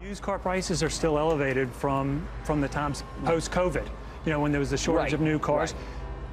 Used car prices are still elevated from the times post-COVID, when there was a shortage of new cars. Right.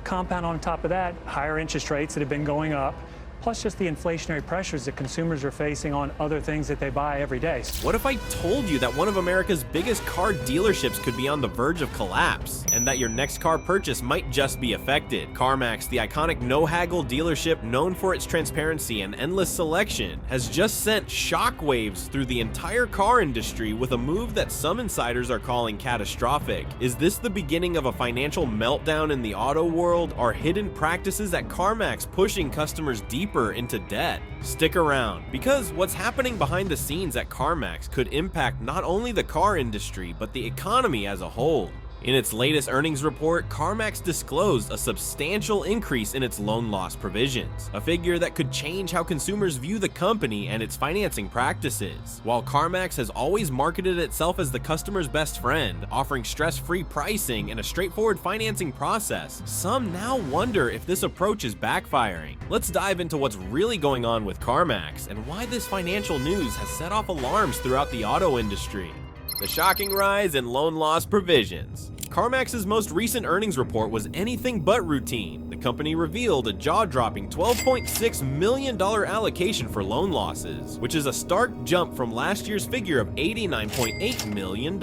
Compound on top of that, higher interest rates that have been going up, plus just the inflationary pressures that consumers are facing on other things that they buy every day. What if I told you that one of America's biggest car dealerships could be on the verge of collapse, and that your next car purchase might just be affected? Carmax, the iconic no-haggle dealership known for its transparency and endless selection, has just sent shockwaves through the entire car industry with a move that some insiders are calling catastrophic. Is this the beginning of a financial meltdown in the auto world? Are hidden practices at Carmax pushing customers deeper into debt? Stick around, because what's happening behind the scenes at Carmax could impact not only the car industry, but the economy as a whole. In its latest earnings report, Carmax disclosed a substantial increase in its loan loss provisions, a figure that could change how consumers view the company and its financing practices. While Carmax has always marketed itself as the customer's best friend, offering stress-free pricing and a straightforward financing process, some now wonder if this approach is backfiring. Let's dive into what's really going on with Carmax and why this financial news has set off alarms throughout the auto industry. The shocking rise in loan loss provisions. Carmax's most recent earnings report was anything but routine. The company revealed a jaw-dropping $12.6 million allocation for loan losses, which is a stark jump from last year's figure of $89.8 million.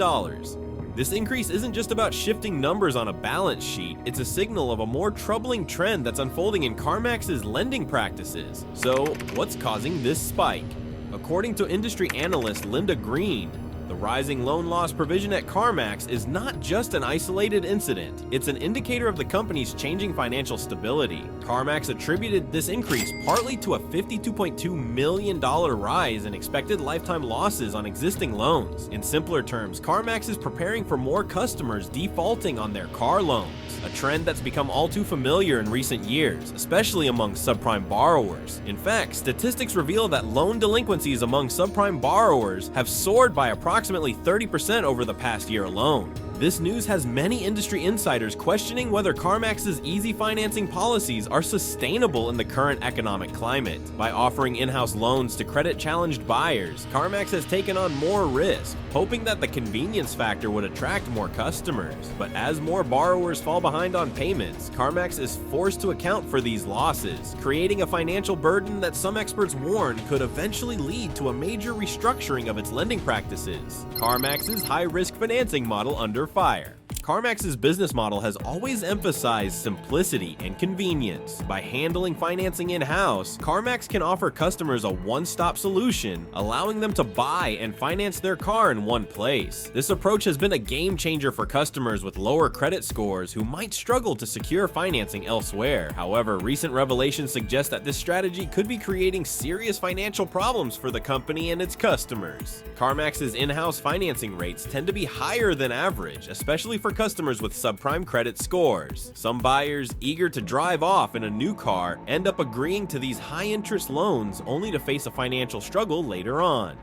This increase isn't just about shifting numbers on a balance sheet, it's a signal of a more troubling trend that's unfolding in Carmax's lending practices. So, what's causing this spike? According to industry analyst Linda Green, the rising loan loss provision at Carmax is not just an isolated incident, it's an indicator of the company's changing financial stability. Carmax attributed this increase partly to a $52.2 million rise in expected lifetime losses on existing loans. In simpler terms, Carmax is preparing for more customers defaulting on their car loans, a trend that's become all too familiar in recent years, especially among subprime borrowers. In fact, statistics reveal that loan delinquencies among subprime borrowers have soared by approximately 30% over the past year alone. This news has many industry insiders questioning whether Carmax's easy financing policies are sustainable in the current economic climate. By offering in-house loans to credit-challenged buyers, Carmax has taken on more risk, hoping that the convenience factor would attract more customers. But as more borrowers fall behind on payments, Carmax is forced to account for these losses, creating a financial burden that some experts warn could eventually lead to a major restructuring of its lending practices. Carmax's high-risk financing model under fire. Carmax's business model has always emphasized simplicity and convenience. By handling financing in-house, Carmax can offer customers a one-stop solution, allowing them to buy and finance their car in one place. This approach has been a game changer for customers with lower credit scores who might struggle to secure financing elsewhere. However, recent revelations suggest that this strategy could be creating serious financial problems for the company and its customers. Carmax's in-house financing rates tend to be higher than average, especially for customers with subprime credit scores. Some buyers eager to drive off in a new car end up agreeing to these high-interest loans only to face a financial struggle later on.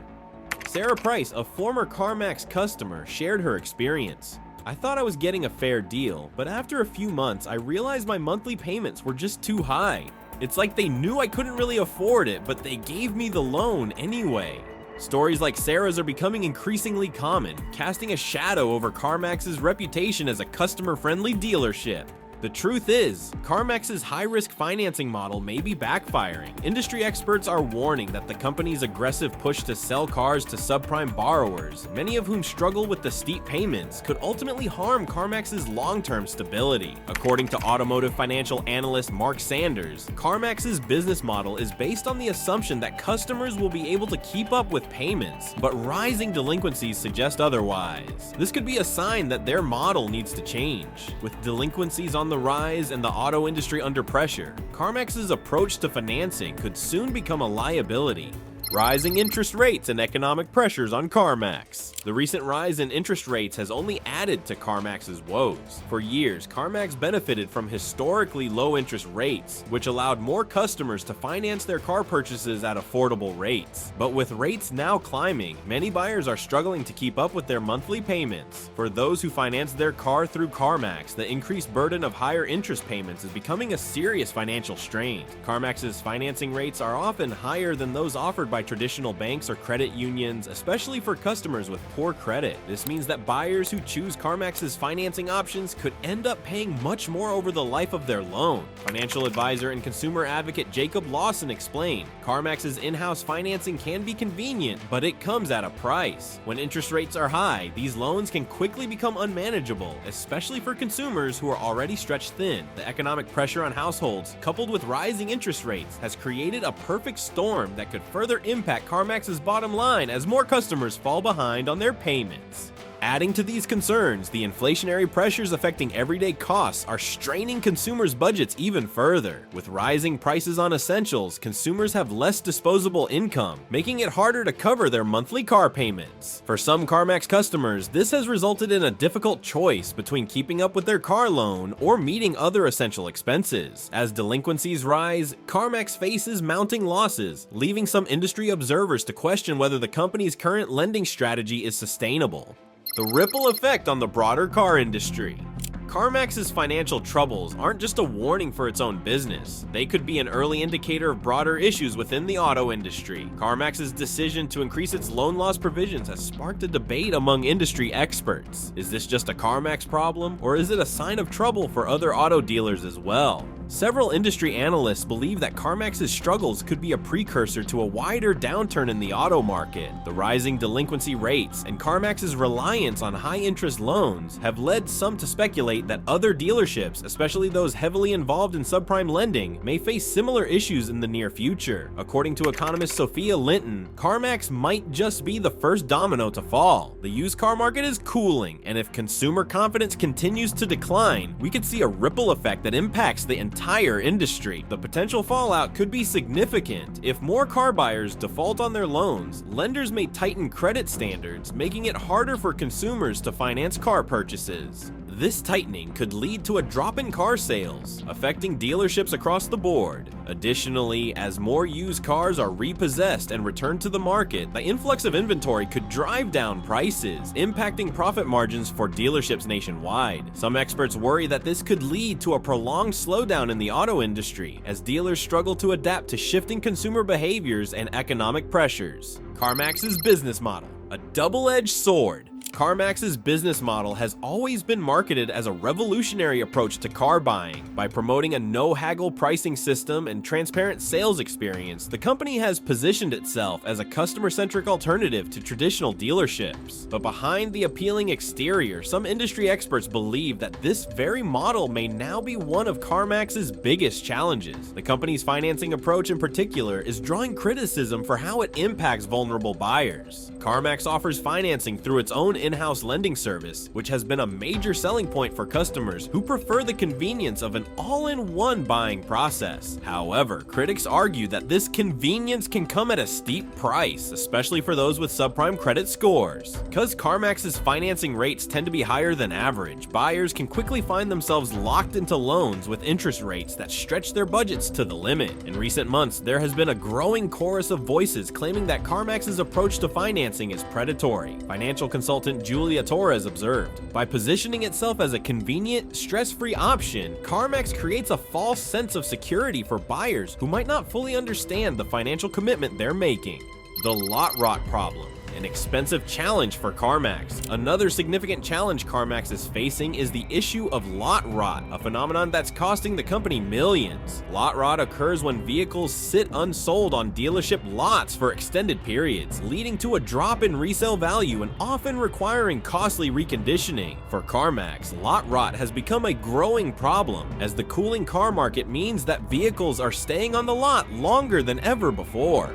Sarah Price, a former Carmax customer, shared her experience. I thought I was getting a fair deal, but after a few months, I realized my monthly payments were just too high. It's like they knew I couldn't really afford it, but they gave me the loan anyway. Stories like Sarah's are becoming increasingly common, casting a shadow over Carmax's reputation as a customer-friendly dealership. The truth is, Carmax's high-risk financing model may be backfiring. Industry experts are warning that the company's aggressive push to sell cars to subprime borrowers, many of whom struggle with the steep payments, could ultimately harm Carmax's long-term stability. According to automotive financial analyst Mark Sanders, Carmax's business model is based on the assumption that customers will be able to keep up with payments, but rising delinquencies suggest otherwise. This could be a sign that their model needs to change. With delinquencies on the rise and the auto industry under pressure, Carmax's approach to financing could soon become a liability. Rising interest rates and economic pressures on Carmax. The recent rise in interest rates has only added to Carmax's woes. For years, Carmax benefited from historically low interest rates, which allowed more customers to finance their car purchases at affordable rates. But with rates now climbing, many buyers are struggling to keep up with their monthly payments. For those who finance their car through Carmax, the increased burden of higher interest payments is becoming a serious financial strain. Carmax's financing rates are often higher than those offered by by traditional banks or credit unions, especially for customers with poor credit. This means that buyers who choose Carmax's financing options could end up paying much more over the life of their loan. Financial advisor and consumer advocate Jacob Lawson explained, Carmax's in-house financing can be convenient, but it comes at a price. When interest rates are high, these loans can quickly become unmanageable, especially for consumers who are already stretched thin. The economic pressure on households, coupled with rising interest rates, has created a perfect storm that could further impact Carmax's bottom line as more customers fall behind on their payments. Adding to these concerns, the inflationary pressures affecting everyday costs are straining consumers' budgets even further. With rising prices on essentials, consumers have less disposable income, making it harder to cover their monthly car payments. For some Carmax customers, this has resulted in a difficult choice between keeping up with their car loan or meeting other essential expenses. As delinquencies rise, Carmax faces mounting losses, leaving some industry observers to question whether the company's current lending strategy is sustainable. The ripple effect on the broader car industry. Carmax's financial troubles aren't just a warning for its own business. They could be an early indicator of broader issues within the auto industry. Carmax's decision to increase its loan loss provisions has sparked a debate among industry experts. Is this just a Carmax problem, or is it a sign of trouble for other auto dealers as well? Several industry analysts believe that Carmax's struggles could be a precursor to a wider downturn in the auto market. The rising delinquency rates and Carmax's reliance on high-interest loans have led some to speculate that other dealerships, especially those heavily involved in subprime lending, may face similar issues in the near future. According to economist Sophia Linton, Carmax might just be the first domino to fall. The used car market is cooling, and if consumer confidence continues to decline, we could see a ripple effect that impacts the entire industry. The potential fallout could be significant. If more car buyers default on their loans, lenders may tighten credit standards, making it harder for consumers to finance car purchases. This tightening could lead to a drop in car sales, affecting dealerships across the board. Additionally, as more used cars are repossessed and returned to the market, the influx of inventory could drive down prices, impacting profit margins for dealerships nationwide. Some experts worry that this could lead to a prolonged slowdown in the auto industry as dealers struggle to adapt to shifting consumer behaviors and economic pressures. Carmax's business model, a double-edged sword. Carmax's business model has always been marketed as a revolutionary approach to car buying. By promoting a no-haggle pricing system and transparent sales experience, the company has positioned itself as a customer-centric alternative to traditional dealerships. But behind the appealing exterior, some industry experts believe that this very model may now be one of Carmax's biggest challenges. The company's financing approach in particular is drawing criticism for how it impacts vulnerable buyers. Carmax offers financing through its own in-house lending service, which has been a major selling point for customers who prefer the convenience of an all-in-one buying process. However, critics argue that this convenience can come at a steep price, especially for those with subprime credit scores. Because Carmax's financing rates tend to be higher than average, buyers can quickly find themselves locked into loans with interest rates that stretch their budgets to the limit. In recent months, there has been a growing chorus of voices claiming that Carmax's approach to financing is predatory. Financial consultant Julia Torres observed, by positioning itself as a convenient, stress-free option, Carmax creates a false sense of security for buyers who might not fully understand the financial commitment they're making. The lot rot problem. An expensive challenge for Carmax. Another significant challenge Carmax is facing is the issue of lot rot, a phenomenon that's costing the company millions. Lot rot occurs when vehicles sit unsold on dealership lots for extended periods, leading to a drop in resale value and often requiring costly reconditioning. For Carmax, lot rot has become a growing problem as the cooling car market means that vehicles are staying on the lot longer than ever before.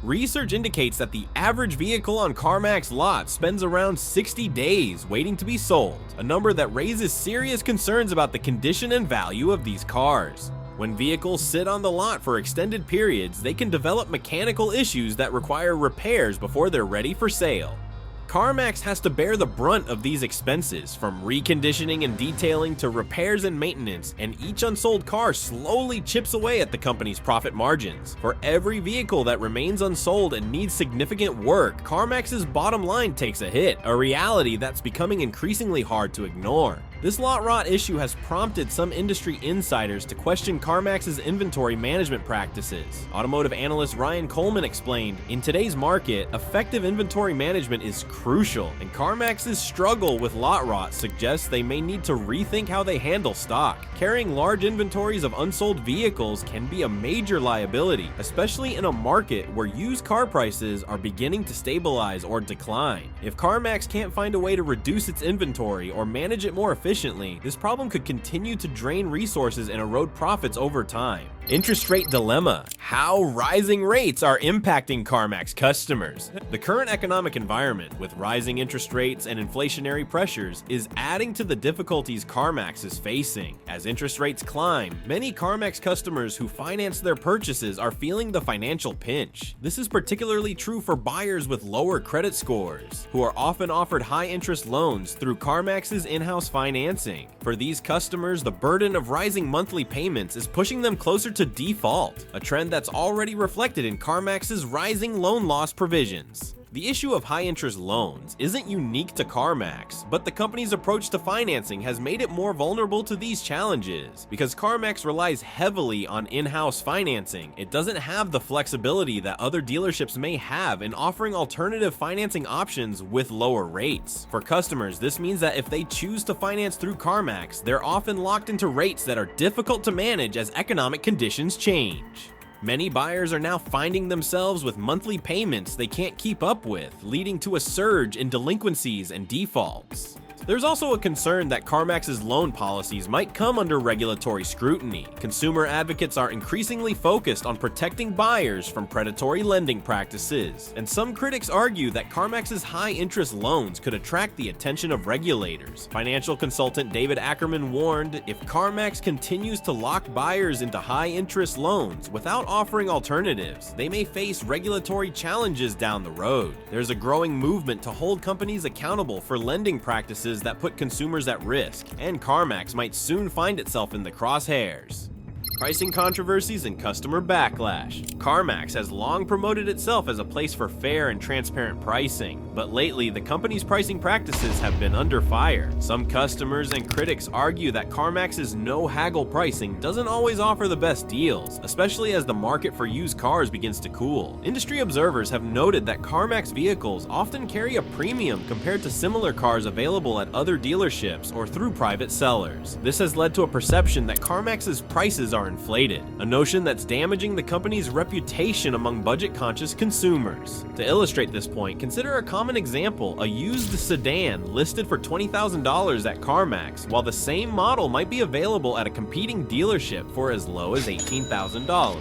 Research indicates that the average vehicle on Carmax lots spends around 60 days waiting to be sold, a number that raises serious concerns about the condition and value of these cars. When vehicles sit on the lot for extended periods, they can develop mechanical issues that require repairs before they're ready for sale. Carmax has to bear the brunt of these expenses, from reconditioning and detailing to repairs and maintenance, and each unsold car slowly chips away at the company's profit margins. For every vehicle that remains unsold and needs significant work, Carmax's bottom line takes a hit, a reality that's becoming increasingly hard to ignore. This lot rot issue has prompted some industry insiders to question Carmax's inventory management practices. Automotive analyst Ryan Coleman explained, "In today's market, effective inventory management is crucial, and Carmax's struggle with lot rot suggests they may need to rethink how they handle stock. Carrying large inventories of unsold vehicles can be a major liability, especially in a market where used car prices are beginning to stabilize or decline. If Carmax can't find a way to reduce its inventory or manage it more efficiently, this problem could continue to drain resources and erode profits over time." Interest rate dilemma: how rising rates are impacting Carmax customers. The current economic environment, with rising interest rates and inflationary pressures, is adding to the difficulties Carmax is facing. As interest rates climb, many Carmax customers who finance their purchases are feeling the financial pinch. This is particularly true for buyers with lower credit scores, who are often offered high-interest loans through Carmax's in-house financing. For these customers, the burden of rising monthly payments is pushing them closer to default, a trend that's already reflected in Carmax's rising loan loss provisions. The issue of high-interest loans isn't unique to Carmax, but the company's approach to financing has made it more vulnerable to these challenges. Because Carmax relies heavily on in-house financing, it doesn't have the flexibility that other dealerships may have in offering alternative financing options with lower rates. For customers, this means that if they choose to finance through Carmax, they're often locked into rates that are difficult to manage as economic conditions change. Many buyers are now finding themselves with monthly payments they can't keep up with, leading to a surge in delinquencies and defaults. There's also a concern that Carmax's loan policies might come under regulatory scrutiny. Consumer advocates are increasingly focused on protecting buyers from predatory lending practices, and some critics argue that Carmax's high-interest loans could attract the attention of regulators. Financial consultant David Ackerman warned, if Carmax continues to lock buyers into high-interest loans without offering alternatives, they may face regulatory challenges down the road. There's a growing movement to hold companies accountable for lending practices that put consumers at risk, and Carmax might soon find itself in the crosshairs. Pricing controversies and customer backlash. Carmax has long promoted itself as a place for fair and transparent pricing, but lately the company's pricing practices have been under fire. Some customers and critics argue that Carmax's no-haggle pricing doesn't always offer the best deals, especially as the market for used cars begins to cool. Industry observers have noted that Carmax vehicles often carry a premium compared to similar cars available at other dealerships or through private sellers. This has led to a perception that Carmax's prices are inflated, a notion that's damaging the company's reputation among budget-conscious consumers. To illustrate this point, consider a common example: a used sedan listed for $20,000 at Carmax, while the same model might be available at a competing dealership for as low as $18,000.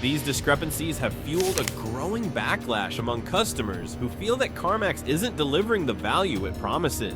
These discrepancies have fueled a growing backlash among customers who feel that Carmax isn't delivering the value it promises.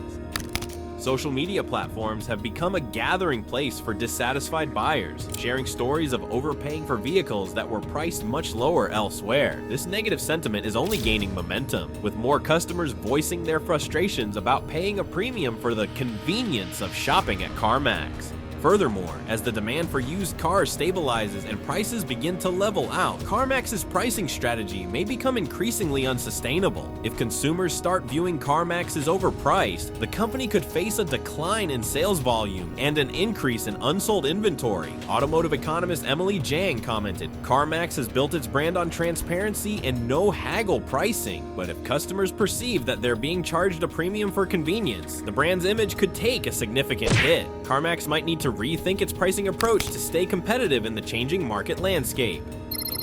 Social media platforms have become a gathering place for dissatisfied buyers, sharing stories of overpaying for vehicles that were priced much lower elsewhere. This negative sentiment is only gaining momentum, with more customers voicing their frustrations about paying a premium for the convenience of shopping at Carmax. Furthermore, as the demand for used cars stabilizes and prices begin to level out, Carmax's pricing strategy may become increasingly unsustainable. If consumers start viewing Carmax as overpriced, the company could face a decline in sales volume and an increase in unsold inventory. Automotive economist Emily Jang commented, "Carmax has built its brand on transparency and no-haggle pricing, but if customers perceive that they're being charged a premium for convenience, the brand's image could take a significant hit. Carmax might need to rethink its pricing approach to stay competitive in the changing market landscape."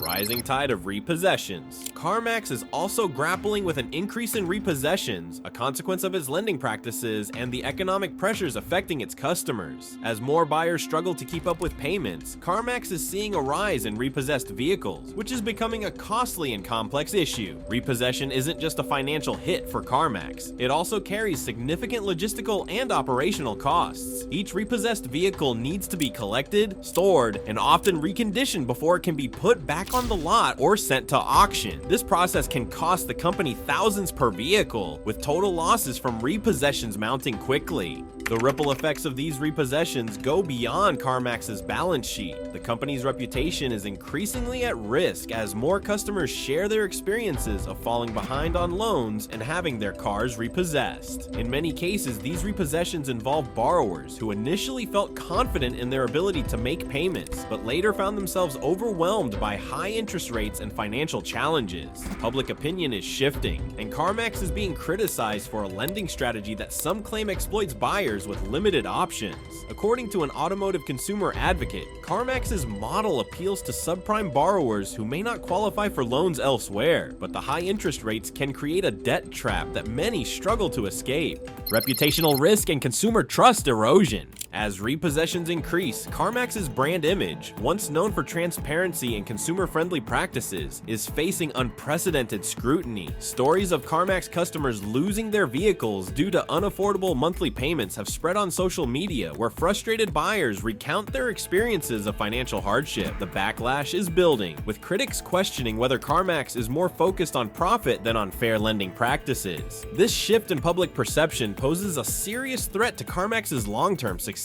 Rising tide of repossessions. Carmax is also grappling with an increase in repossessions, a consequence of its lending practices and the economic pressures affecting its customers. As more buyers struggle to keep up with payments, Carmax is seeing a rise in repossessed vehicles, which is becoming a costly and complex issue. Repossession isn't just a financial hit for Carmax, it also carries significant logistical and operational costs. Each repossessed vehicle needs to be collected, stored, and often reconditioned before it can be put back on the lot or sent to auction. This process can cost the company thousands per vehicle, with total losses from repossessions mounting quickly. The ripple effects of these repossessions go beyond Carmax's balance sheet. The company's reputation is increasingly at risk as more customers share their experiences of falling behind on loans and having their cars repossessed. In many cases, these repossessions involve borrowers who initially felt confident in their ability to make payments, but later found themselves overwhelmed by high interest rates and financial challenges. Public opinion is shifting, and Carmax is being criticized for a lending strategy that some claim exploits buyers with limited options. According to an automotive consumer advocate, Carmax's model appeals to subprime borrowers who may not qualify for loans elsewhere, but the high interest rates can create a debt trap that many struggle to escape. Reputational risk and consumer trust erosion. As repossessions increase, Carmax's brand image, once known for transparency and consumer-friendly practices, is facing unprecedented scrutiny. Stories of Carmax customers losing their vehicles due to unaffordable monthly payments have spread on social media, where frustrated buyers recount their experiences of financial hardship. The backlash is building, with critics questioning whether Carmax is more focused on profit than on fair lending practices. This shift in public perception poses a serious threat to Carmax's long-term success.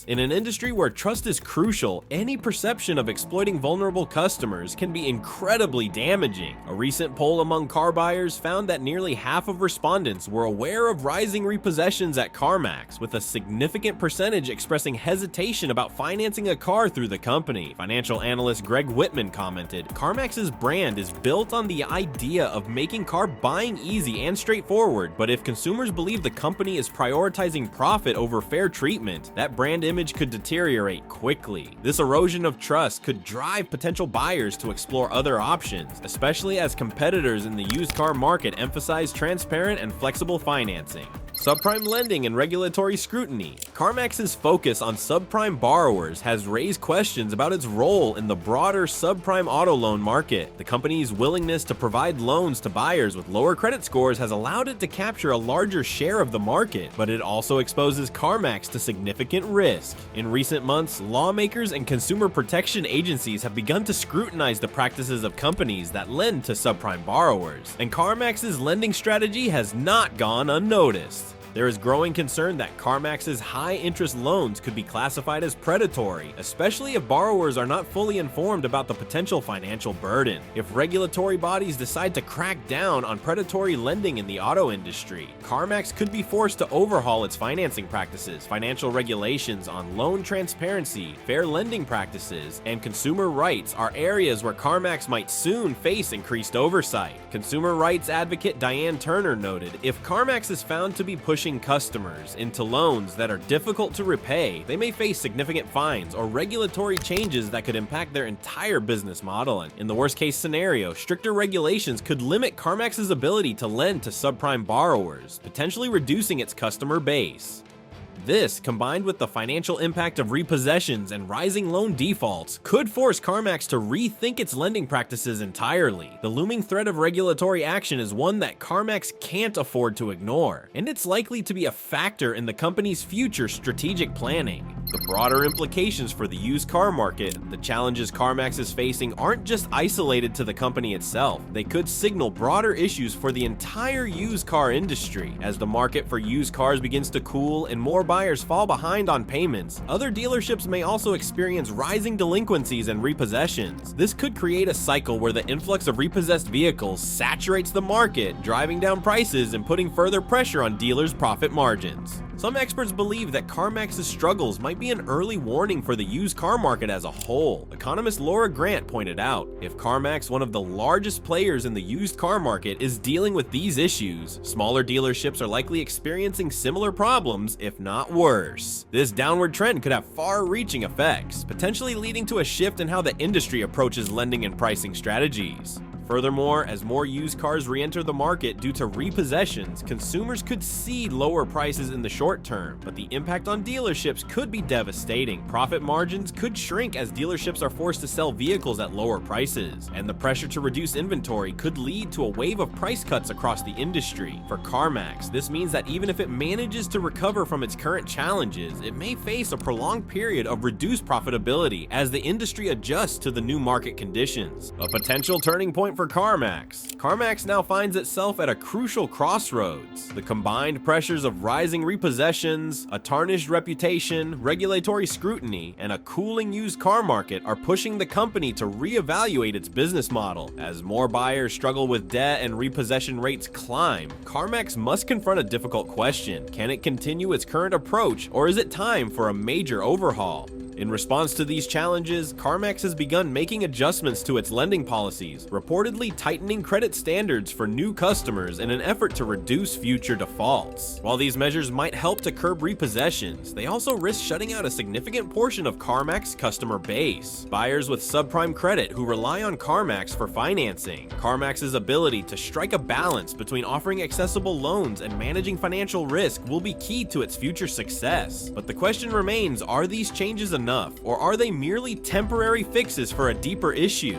In an industry where trust is crucial, any perception of exploiting vulnerable customers can be incredibly damaging. A recent poll among car buyers found that nearly half of respondents were aware of rising repossessions at CarMax, with a significant percentage expressing hesitation about financing a car through the company. Financial analyst Greg Whitman commented, "CarMax's brand is built on the idea of making car buying easy and straightforward, but if consumers believe the company is prioritizing profit over fair treatment, that brand image could deteriorate quickly. This erosion of trust could drive potential buyers to explore other options, especially as competitors in the used car market emphasize transparent and flexible financing." Subprime lending and regulatory scrutiny. Carmax's focus on subprime borrowers has raised questions about its role in the broader subprime auto loan market. The company's willingness to provide loans to buyers with lower credit scores has allowed it to capture a larger share of the market, but it also exposes Carmax to significant risk. In recent months, lawmakers and consumer protection agencies have begun to scrutinize the practices of companies that lend to subprime borrowers, and Carmax's lending strategy has not gone unnoticed. There is growing concern that Carmax's high-interest loans could be classified as predatory, especially if borrowers are not fully informed about the potential financial burden. If regulatory bodies decide to crack down on predatory lending in the auto industry, Carmax could be forced to overhaul its financing practices. Financial regulations on loan transparency, fair lending practices, and consumer rights are areas where Carmax might soon face increased oversight. Consumer rights advocate Diane Turner noted, "If Carmax is found to be pushing customers into loans that are difficult to repay, they may face significant fines or regulatory changes that could impact their entire business model. And in the worst-case scenario, stricter regulations could limit Carmax's ability to lend to subprime borrowers, potentially reducing its customer base." This, combined with the financial impact of repossessions and rising loan defaults, could force Carmax to rethink its lending practices entirely. The looming threat of regulatory action is one that Carmax can't afford to ignore, and it's likely to be a factor in the company's future strategic planning. The broader implications for the used car market, the challenges Carmax is facing, aren't just isolated to the company itself. They could signal broader issues for the entire used car industry. As the market for used cars begins to cool and more buyers fall behind on payments, other dealerships may also experience rising delinquencies and repossessions. This could create a cycle where the influx of repossessed vehicles saturates the market, driving down prices and putting further pressure on dealers' profit margins. Some experts believe that Carmax's struggles might be an early warning for the used car market as a whole. Economist Laura Grant pointed out, if Carmax, one of the largest players in the used car market, is dealing with these issues, smaller dealerships are likely experiencing similar problems, if not worse. This downward trend could have far-reaching effects, potentially leading to a shift in how the industry approaches lending and pricing strategies. Furthermore, as more used cars re-enter the market due to repossessions, consumers could see lower prices in the short term, but the impact on dealerships could be devastating. Profit margins could shrink as dealerships are forced to sell vehicles at lower prices, and the pressure to reduce inventory could lead to a wave of price cuts across the industry. For Carmax, this means that even if it manages to recover from its current challenges, it may face a prolonged period of reduced profitability as the industry adjusts to the new market conditions. A potential turning point for Carmax. Carmax now finds itself at a crucial crossroads. The combined pressures of rising repossessions, a tarnished reputation, regulatory scrutiny, and a cooling used car market are pushing the company to reevaluate its business model. As more buyers struggle with debt and repossession rates climb, Carmax must confront a difficult question. Can it continue its current approach, or is it time for a major overhaul? In response to these challenges, Carmax has begun making adjustments to its lending policies, reportedly tightening credit standards for new customers in an effort to reduce future defaults. While these measures might help to curb repossessions, they also risk shutting out a significant portion of Carmax's customer base, buyers with subprime credit who rely on Carmax for financing. Carmax's ability to strike a balance between offering accessible loans and managing financial risk will be key to its future success. But the question remains, are these changes enough, or are they merely temporary fixes for a deeper issue?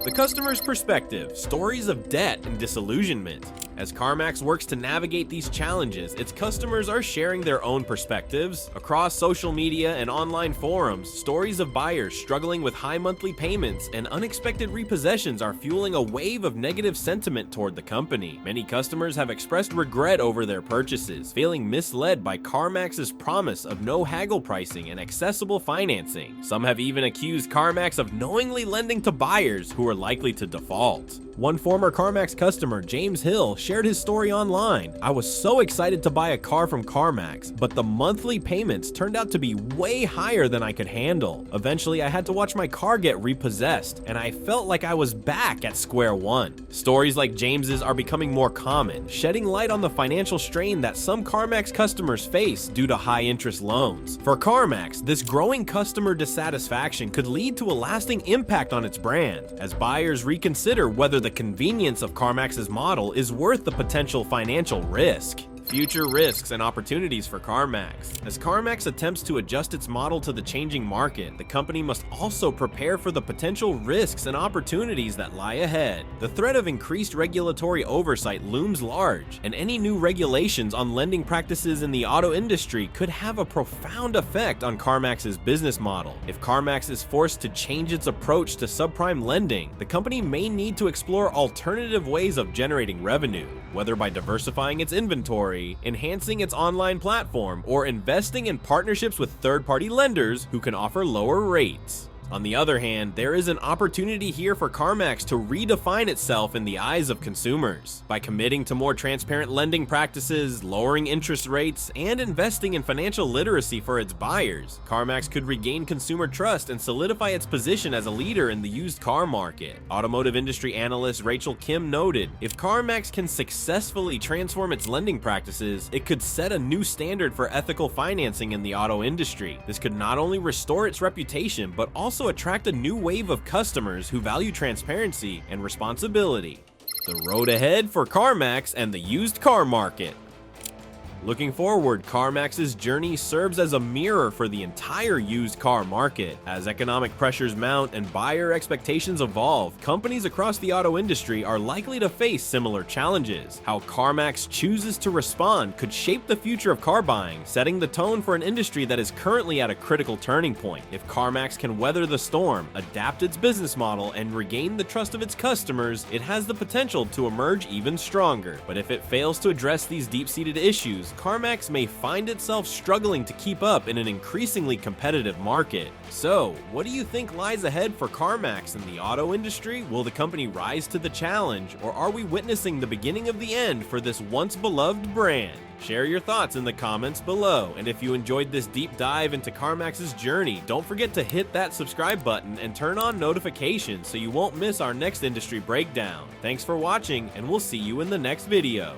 The customer's perspective, stories of debt and disillusionment. As Carmax works to navigate these challenges, its customers are sharing their own perspectives. Across social media and online forums, stories of buyers struggling with high monthly payments and unexpected repossessions are fueling a wave of negative sentiment toward the company. Many customers have expressed regret over their purchases, feeling misled by Carmax's promise of no haggle pricing and accessible financing. Some have even accused Carmax of knowingly lending to buyers who are likely to default. One former Carmax customer, James Hill, shared his story online. "I was so excited to buy a car from Carmax, but the monthly payments turned out to be way higher than I could handle. Eventually, I had to watch my car get repossessed, and I felt like I was back at square one." Stories like James's are becoming more common, shedding light on the financial strain that some Carmax customers face due to high-interest loans. For Carmax, this growing customer dissatisfaction could lead to a lasting impact on its brand, as buyers reconsider whether the convenience of Carmax's model is worth the potential financial risk. Future risks and opportunities for Carmax. As Carmax attempts to adjust its model to the changing market, the company must also prepare for the potential risks and opportunities that lie ahead. The threat of increased regulatory oversight looms large, and any new regulations on lending practices in the auto industry could have a profound effect on Carmax's business model. If Carmax is forced to change its approach to subprime lending, the company may need to explore alternative ways of generating revenue, whether by diversifying its inventory, enhancing its online platform, or investing in partnerships with third-party lenders who can offer lower rates. On the other hand, there is an opportunity here for Carmax to redefine itself in the eyes of consumers. By committing to more transparent lending practices, lowering interest rates, and investing in financial literacy for its buyers, Carmax could regain consumer trust and solidify its position as a leader in the used car market. Automotive industry analyst Rachel Kim noted, "If Carmax can successfully transform its lending practices, it could set a new standard for ethical financing in the auto industry. This could not only restore its reputation, but also attract a new wave of customers who value transparency and responsibility." The road ahead for Carmax and the used car market. Looking forward, Carmax's journey serves as a mirror for the entire used car market. As economic pressures mount and buyer expectations evolve, companies across the auto industry are likely to face similar challenges. How Carmax chooses to respond could shape the future of car buying, setting the tone for an industry that is currently at a critical turning point. If Carmax can weather the storm, adapt its business model, and regain the trust of its customers, it has the potential to emerge even stronger. But if it fails to address these deep-seated issues, Carmax may find itself struggling to keep up in an increasingly competitive market. So, what do you think lies ahead for Carmax in the auto industry? Will the company rise to the challenge, or are we witnessing the beginning of the end for this once beloved brand? Share your thoughts in the comments below, and if you enjoyed this deep dive into Carmax's journey, don't forget to hit that subscribe button and turn on notifications so you won't miss our next industry breakdown. Thanks for watching, and we'll see you in the next video.